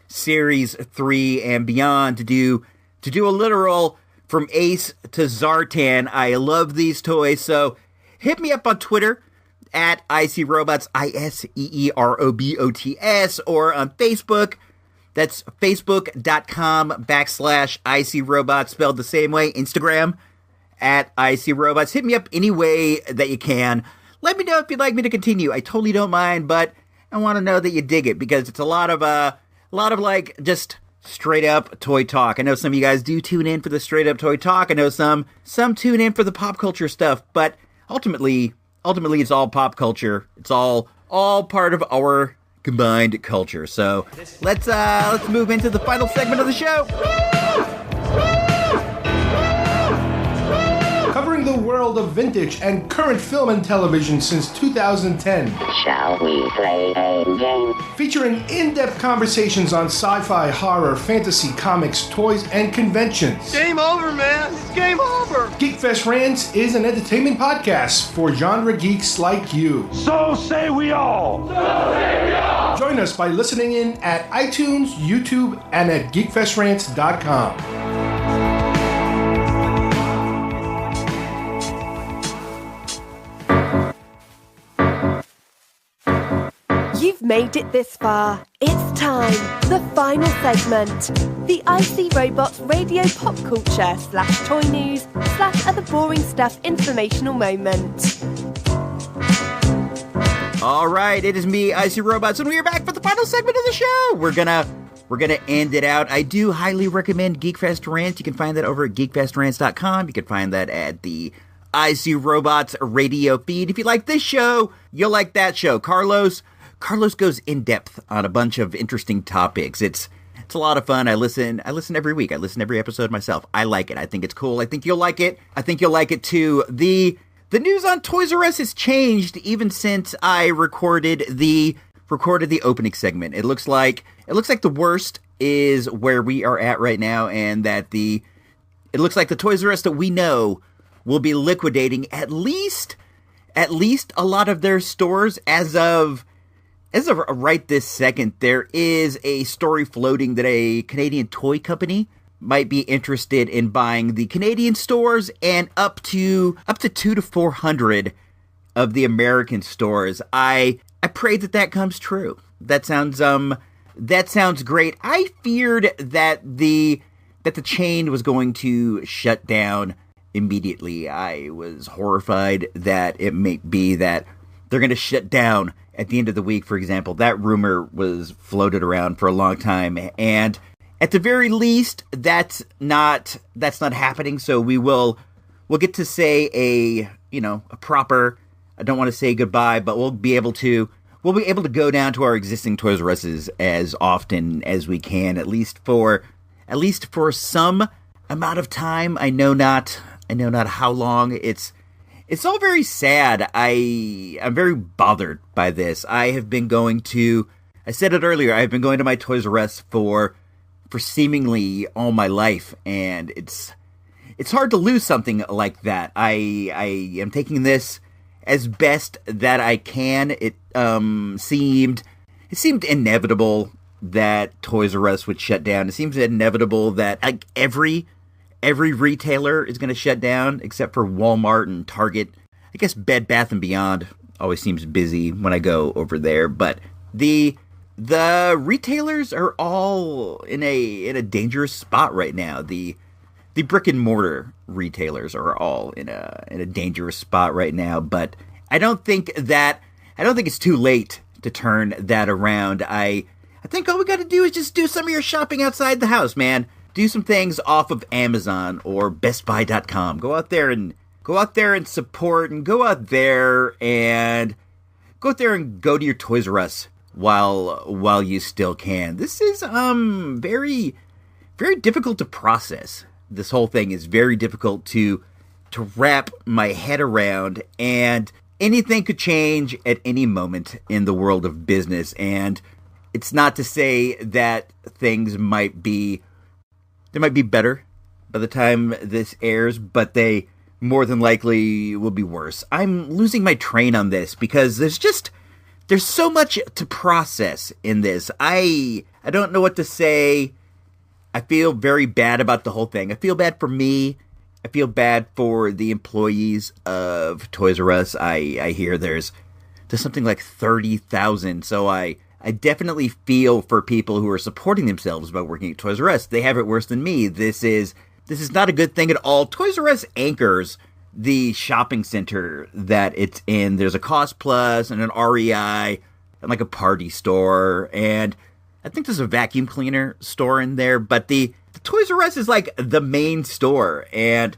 Series 3, and beyond to do a literal from Ace to Zartan. I love these toys, so hit me up on Twitter at ICRobots, ISEEROBOTS, or on Facebook. That's facebook.com/ICRobots, spelled the same way. Instagram at ICRobots. Hit me up any way that you can. Let me know if you'd like me to continue. I totally don't mind, but I want to know that you dig it, because it's a lot of like just straight up toy talk. I know some of you guys do tune in for the straight up toy talk. I know some tune in for the pop culture stuff, but ultimately it's all pop culture. It's all part of our combined culture. So let's move into the final segment of the show. Covering the world of vintage and current film and television since 2010. Shall we play a game? Featuring in-depth conversations on sci-fi, horror, fantasy, comics, toys, and conventions. Game over, man. It's game over. Geekfest Rants is an entertainment podcast for genre geeks like you. So say we all. Join us by listening in at iTunes, YouTube, and at geekfestrants.com. You've made it this far. It's time. The final segment. The IC Robots Radio Pop Culture / Toy News / Other Boring Stuff informational moment. All right, it is me, IC Robots, and we are back for the final segment of the show. We're gonna end it out. I do highly recommend Geekfest Rants. You can find that over at geekfestrants.com. You can find that at the IC Robots radio feed. If you like this show, you'll like that show. Carlos goes in depth on a bunch of interesting topics. It's a lot of fun. I listen every week. I listen to every episode myself. I like it. I think it's cool. I think you'll like it. I think you'll like it too. The news on Toys R Us has changed even since I recorded the opening segment. It looks like the worst is where we are at right now, and that it looks like the Toys R Us that we know will be liquidating at least a lot of their stores as of right this second. There is a story floating that a Canadian toy company might be interested in buying the Canadian stores and up to 200 to 400 of the American stores. I pray that comes true. That sounds great. I feared that the chain was going to shut down immediately. I was horrified that it may be that they're going to shut down at the end of the week, for example. That rumor was floated around for a long time, and at the very least, that's not happening. So we'll get to say a proper want to say goodbye, but we'll be able to go down to our existing Toys R Us's as often as we can, at least for some amount of time. I know not how long. It's all very sad. I'm very bothered by this. I said it earlier, I've been going to my Toys R Us for seemingly all my life, and it's hard to lose something like that. I am taking this as best that I can. It seemed inevitable that Toys R Us would shut down. It seems inevitable that like every retailer is going to shut down except for Walmart and Target. I guess Bed Bath & Beyond always seems busy when I go over there, but the retailers are all in a dangerous spot right now. The brick and mortar retailers are all in a dangerous spot right now, but I don't think it's too late to turn that around. I think all we got to do is just do some of your shopping outside the house, man. Do some things off of Amazon or BestBuy.com. Go out there and support, and go out there and go to your Toys R Us while you still can. This is very, very difficult to process. This whole thing is very difficult to wrap my head around, and anything could change at any moment in the world of business. And it's not to say that things might be better by the time this airs, but they more than likely will be worse. I'm losing my train on this because there's so much to process in this. I don't know what to say. I feel very bad about the whole thing. I feel bad for me. I feel bad for the employees of Toys R Us. I hear there's something like 30,000, so I definitely feel for people who are supporting themselves by working at Toys R Us. They have it worse than me. This is not a good thing at all. Toys R Us anchors the shopping center that it's in. There's a Cost Plus and an REI and like a party store, and I think there's a vacuum cleaner store in there, but the Toys R Us is like the main store, and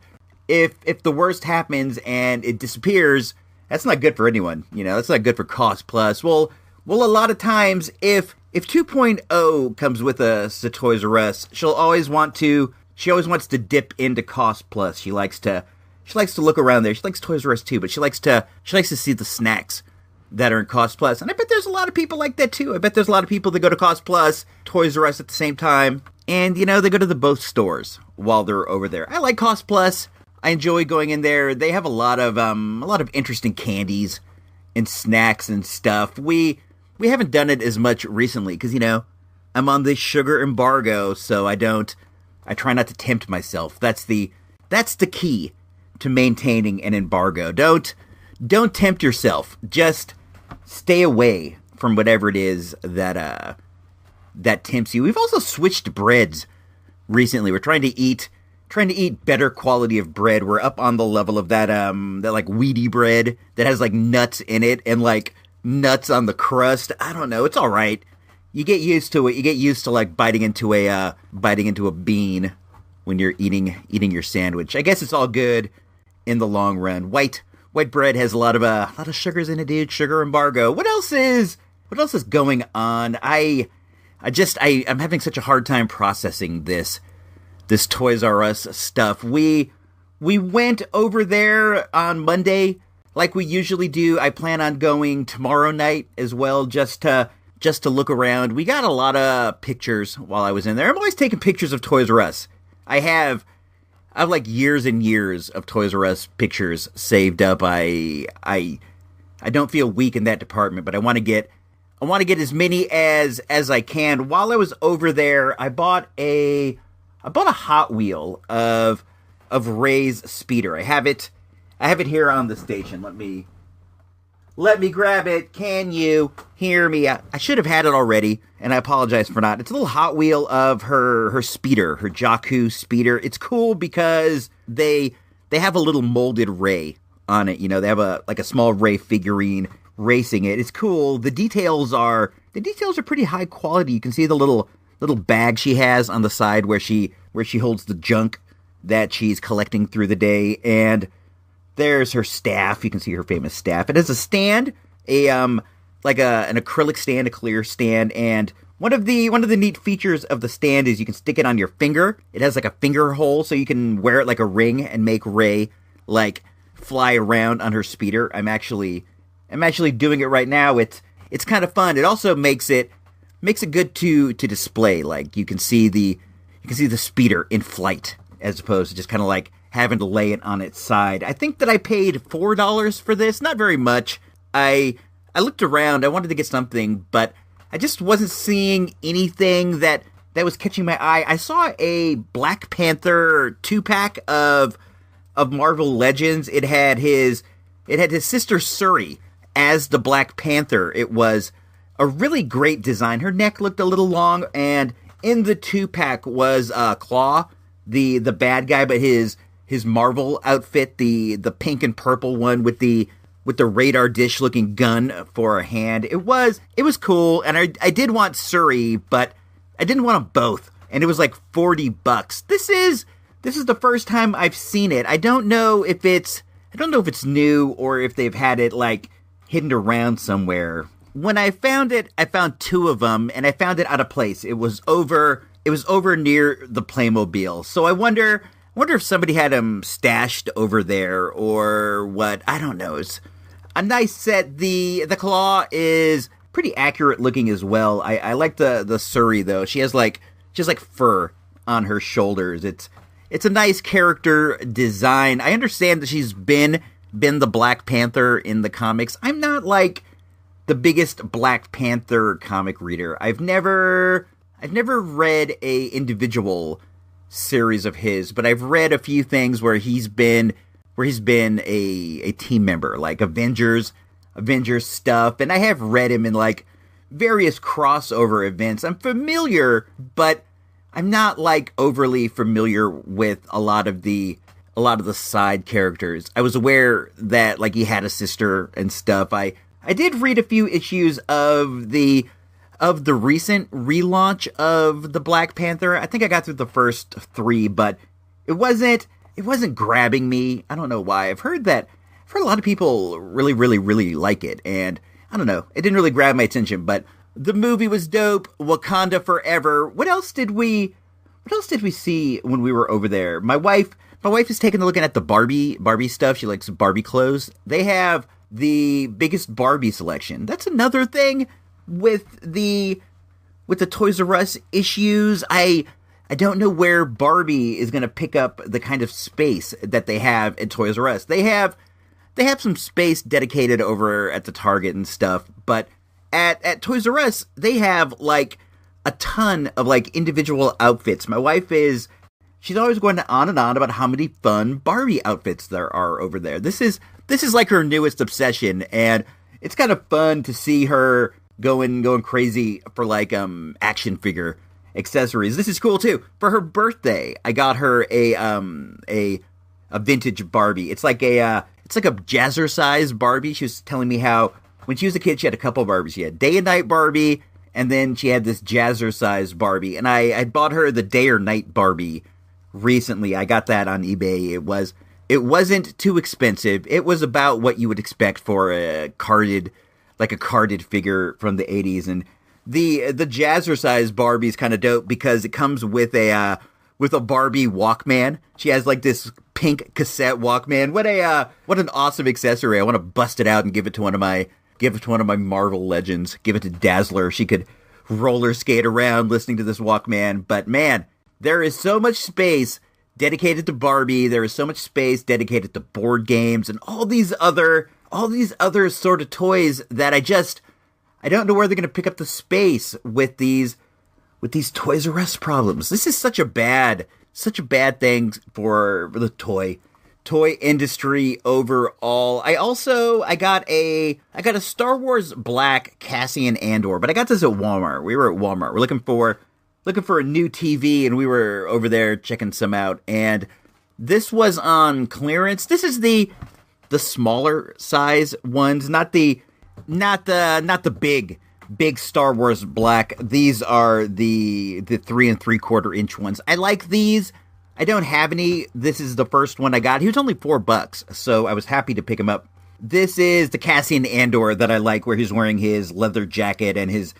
if the worst happens and it disappears, that's not good for anyone. That's not good for Cost Plus. Well, a lot of times, if 2.0 comes with us to Toys R Us, she always wants to dip into Cost Plus. She likes to look around there. She likes Toys R Us too, but she likes to see the snacks that are in Cost Plus. And I bet there's a lot of people like that too. I bet there's a lot of people that go to Cost Plus, Toys R Us at the same time, and they go to the both stores while they're over there. I like Cost Plus. I enjoy going in there. They have a lot of interesting candies and snacks and stuff. We haven't done it as much recently because I'm on this sugar embargo, so I try not to tempt myself. That's the key to maintaining an embargo. Don't tempt yourself. Just stay away from whatever it is that tempts you. We've also switched breads recently. We're trying to eat better quality of bread. We're up on the level of that like wheaty bread that has like nuts in it and like nuts on the crust. I don't know. It's all right. You get used to it. You get used to like biting into a bean when you're eating your sandwich. I guess it's all good in the long run. White bread has a lot of sugars in it, dude. Sugar embargo. What else is going on? I'm having such a hard time processing this Toys R Us stuff. We went over there on Monday like we usually do. I plan on going tomorrow night as well, just to look around. We got a lot of pictures while I was in there. I'm always taking pictures of Toys R Us. I have like years and years of Toys R Us pictures saved up. I don't feel weak in that department, but I want to get as many as I can. While I was over there, I bought a Hot Wheel of Ray's speeder. I have it here on the station. Let me grab it. Can you hear me? I should have had it already, and I apologize for not. It's a little Hot Wheel of her speeder, her Jakku speeder. It's cool because they have a little molded Ray on it. They have a small Ray figurine racing it. It's cool. The details are pretty high quality. You can see the little bag she has on the side where she holds the junk that she's collecting through the day, and There's her staff. You can see her famous staff. It has a stand, an acrylic stand, a clear stand, and one of the neat features of the stand is you can stick it on your finger. It has like a finger hole, so you can wear it like a ring and make Rey like fly around on her speeder. I'm actually doing it right now. It's kind of fun. It also makes it good to display. Like you can see the speeder in flight as opposed to just kind of like having to lay it on its side. I think that I paid $4 for this. Not very much. I looked around. I wanted to get something, but I just wasn't seeing anything that was catching my eye. I saw a Black Panther 2-pack of Marvel Legends. It had his sister Shuri as the Black Panther. It was a really great design. Her neck looked a little long, and in the 2-pack was Claw, the bad guy, but his Marvel outfit, the pink and purple one with the radar dish looking gun for a hand. It was cool, and I did want Shuri, but I didn't want them both, and it was like $40. This is the first time I've seen it. I don't know if it's new or if they've had it like hidden around somewhere. When I found it, I found 2 of them, and I found it out of place. It was over near the Playmobil. So I wonder if somebody had them stashed over there or what. I don't know. It's a nice set. The Claw is pretty accurate looking as well. I like the Shuri though. She has like fur on her shoulders. It's a nice character design. I understand that she's been the Black Panther in the comics. I'm not like the biggest Black Panther comic reader. I've never read a individual series of his, but I've read a few things where he's been a team member, like Avengers stuff, and I have read him in like various crossover events. I'm familiar, but I'm not like overly familiar with a lot of the side characters. I was aware that like he had a sister and stuff. I did read a few issues of the recent relaunch of the Black Panther. I think I got through the first 3, but it wasn't grabbing me. I don't know why. I've heard a lot of people really, really, really like it, and I don't know. It didn't really grab my attention, but the movie was dope. Wakanda forever. What else did we see when we were over there? My wife is taking a look at the Barbie stuff. She likes Barbie clothes. They have the biggest Barbie selection. That's another thing with the Toys R Us issues. I don't know where Barbie is going to pick up the kind of space that they have at Toys R Us. They have some space dedicated over at the Target and stuff, but at Toys R Us, they have like a ton of like individual outfits. My wife she's always going on and on about how many fun Barbie outfits there are over there. This is like her newest obsession, and it's kind of fun to see her going crazy for like action figure accessories. This is cool too. For her birthday, I got her a vintage Barbie. It's like a jazzercise Barbie. She was telling me how when she was a kid, she had a couple of Barbies. She had day and night Barbie, and then she had this jazzercise Barbie. And I bought her the day or night Barbie recently. I got that on eBay. It wasn't too expensive. It was about what you would expect for a carded figure from the 80s. And the jazzercise Barbie is kind of dope because it comes with a Barbie Walkman. She has like this pink cassette Walkman. What an awesome accessory. I want to bust it out and give it to one of my Marvel Legends. Give it to Dazzler. She could roller skate around listening to this Walkman. But man, there is so much space dedicated to Barbie. There is so much space dedicated to board games and all these other sort of toys that I don't know where they're going to pick up the space with these Toys R Us problems. This is such a bad thing for the toy industry overall. I got a Star Wars Black Cassian Andor, but I got this at Walmart. We were at Walmart. We're looking for a new TV, and we were over there checking some out, and this was on clearance. This is the smaller size ones, not the big Star Wars Black. These are the 3 3/4 inch ones. I like these I don't have any. This is the first one I got. He was only $4, so I was happy to pick him up. This is the Cassian Andor that I like, where he's wearing his leather jacket and his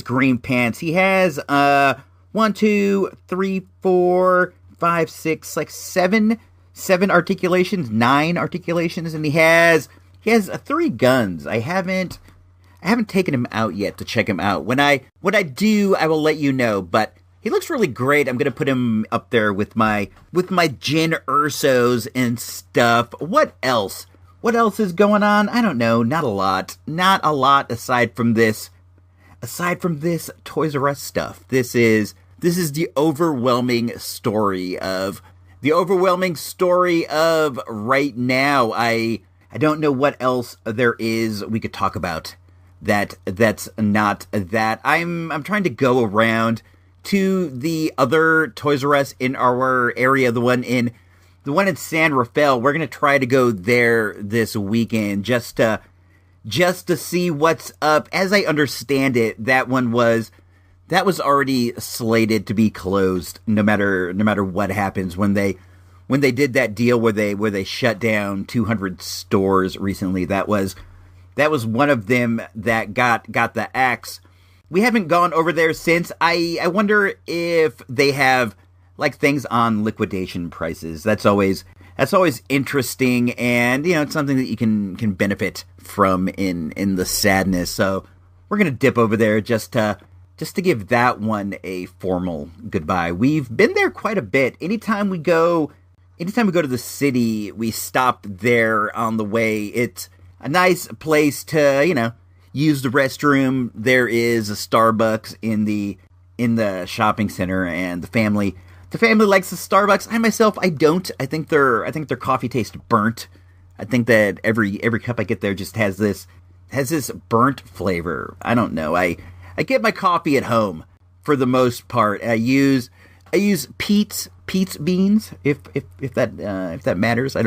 green pants. He has 1, 2, 3, 4, 5, 6, like seven articulations, 9 articulations, and he has 3 guns. I haven't taken him out yet to check him out. When I do, I will let you know, but he looks really great. I'm going to put him up there with my Jyn Ursos and stuff. What else? What else is going on? I don't know. Not a lot. Not a lot aside from this Toys R Us stuff. This is the overwhelming story of right now. I don't know what else there is we could talk about that's not that. I'm trying to go around to the other Toys R Us in our area, the one in San Rafael. We're gonna try to go there this weekend just to see what's up. As I understand it, that was already slated to be closed no matter what happens. When they did that deal where they shut down 200 stores recently, that was one of them that got the axe. We haven't gone over there since. I wonder if they have like things on liquidation prices. That's always interesting, and it's something that you can benefit from in the sadness. So we're gonna dip over there just to give that one a formal goodbye. We've been there quite a bit. Anytime we go to the city, we stop there on the way. It's a nice place to, use the restroom. There is a Starbucks in the shopping center, and the family likes the Starbucks. I myself, I don't. I think their coffee tastes burnt. I think that every cup I get there just has this burnt flavor. I don't know. I get my coffee at home for the most part. I use Pete's beans if that matters. I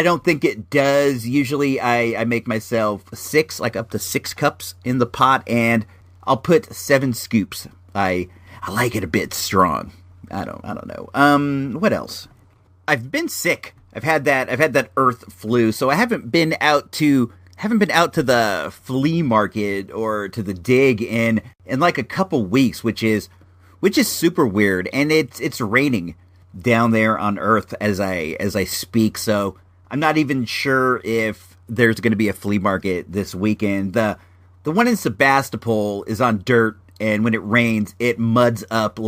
don't think it does. Usually I make myself up to 6 cups in the pot, and I'll put 7 scoops. I like it a bit strong. I don't know. What else? I've been sick. I've had that earth flu, so I haven't been out to the flea market or to the dig in like a couple weeks, which is super weird. And it's raining down there on Earth as I speak, so I'm not even sure if there's going to be a flea market this weekend. The one in Sebastopol is on dirt, and when it rains, it muds up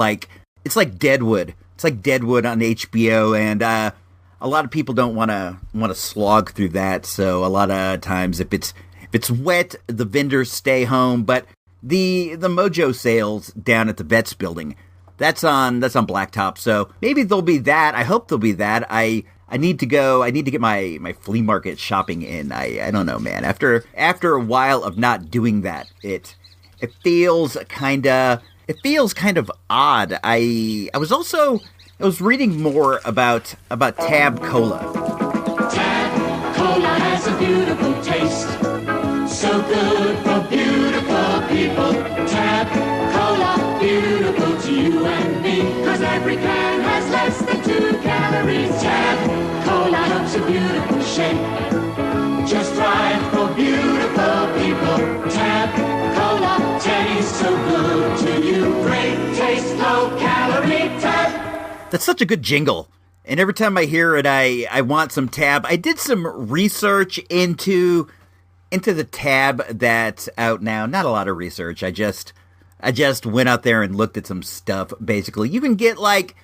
it's like Deadwood. It's like Deadwood on HBO, and a lot of people don't want to slog through that. So a lot of times, if it's wet, the vendors stay home. But the Mojo sales down at the Vets building, that's on Blacktop. So maybe there'll be that. I hope there'll be that. I need to go. I need to get my flea market shopping in. I don't know, man. After a while of not doing that, it feels kind of odd. I was reading more about Tab Cola. Tab Cola has a beautiful taste, so good for beautiful people. Tab Cola, beautiful to you and me, 'cause every can has less than 2 calories. Tab Cola looks a beautiful shape, just right for beautiful people. Tab Cola tastes so good to you. Great taste, low calorie. Tab. That's such a good jingle. And every time I hear it, I want some Tab. I did some research into the Tab that's out now. Not a lot of research. I just went out there and looked at some stuff. Basically, you can get like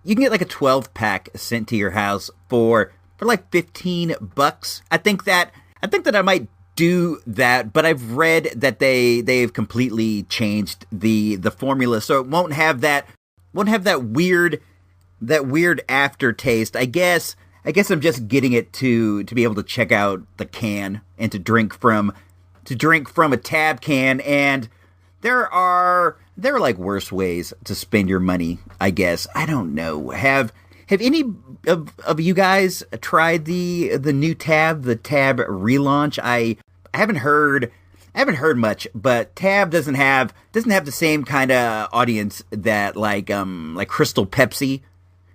a 12-pack sent to your house for like $15. I think that I might do that, but I've read that they've completely changed the formula, so it won't have that weird aftertaste. I guess I'm just getting it to be able to check out the can and to drink from a Tab can. And there are like worse ways to spend your money, I guess. I don't know. Have any of you guys tried the new Tab, the Tab relaunch? I haven't heard much, but Tab doesn't have the same kind of audience that like Crystal Pepsi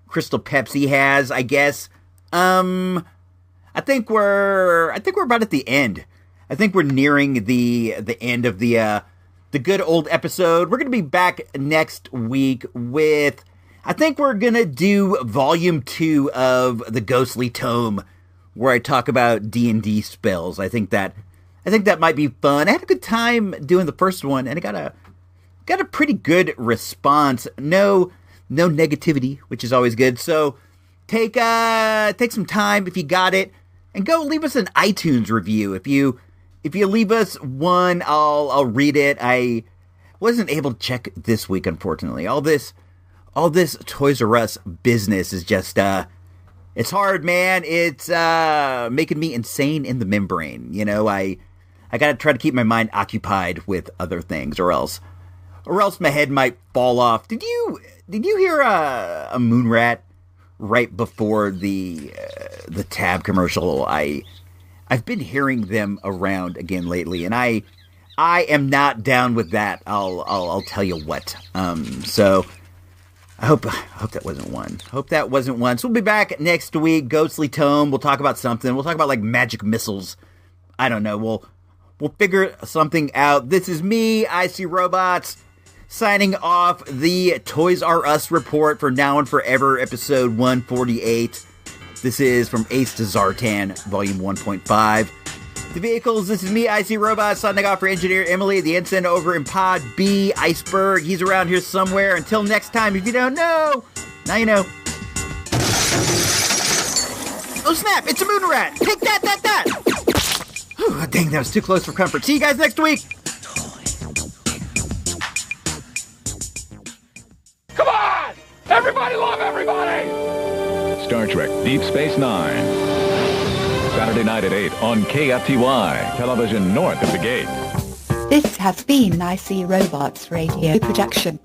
Crystal Pepsi has, I guess. I think we're about at the end. I think we're nearing the end of the good old episode. We're going to be back next week with, I think we're going to do volume 2 of the Ghostly Tome, where I talk about D&D spells. I think that might be fun. I had a good time doing the first one, and I got a pretty good response. No negativity, which is always good. So take some time if you got it, and go leave us an iTunes review. If you leave us one, I'll read it. I wasn't able to check this week, unfortunately. All this Toys R Us business is just it's hard, man. It's making me insane in the membrane. You know, I gotta try to keep my mind occupied with other things, or else my head might fall off. Did you hear a Moonrat right before the Tab commercial? I've been hearing them around again lately, and I am not down with that. I'll tell you what. So I hope that wasn't one. So we'll be back next week. Ghostly Tome. We'll talk about something. We'll talk about like magic missiles. I don't know. We'll figure something out. This is me, IC Robots, signing off the Toys R Us report for Now and Forever, episode 148. This is From Ace to Zartan, volume 1.5. The vehicles, this is me, IC Robot, signing off for Engineer Emily, the ensign over in Pod B, Iceberg. He's around here somewhere. Until next time, if you don't know, now you know. Oh snap, it's a moon rat. Take that. Whew, dang, that was too close for comfort. See you guys next week. Come on! Everybody love everybody! Star Trek Deep Space Nine. Saturday night at 8 on KFTY, television north of the gate. This has been an IC Robots radio production.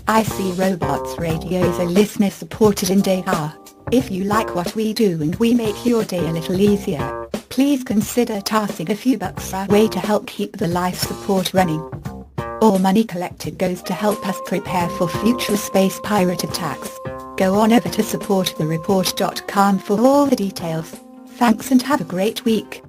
IC Robots Radio is a listener-supported endeavor. If you like what we do and we make your day a little easier, please consider tossing a few bucks our way to help keep the life support running. All money collected goes to help us prepare for future space pirate attacks. Go on over to supportthereport.com for all the details. Thanks and have a great week.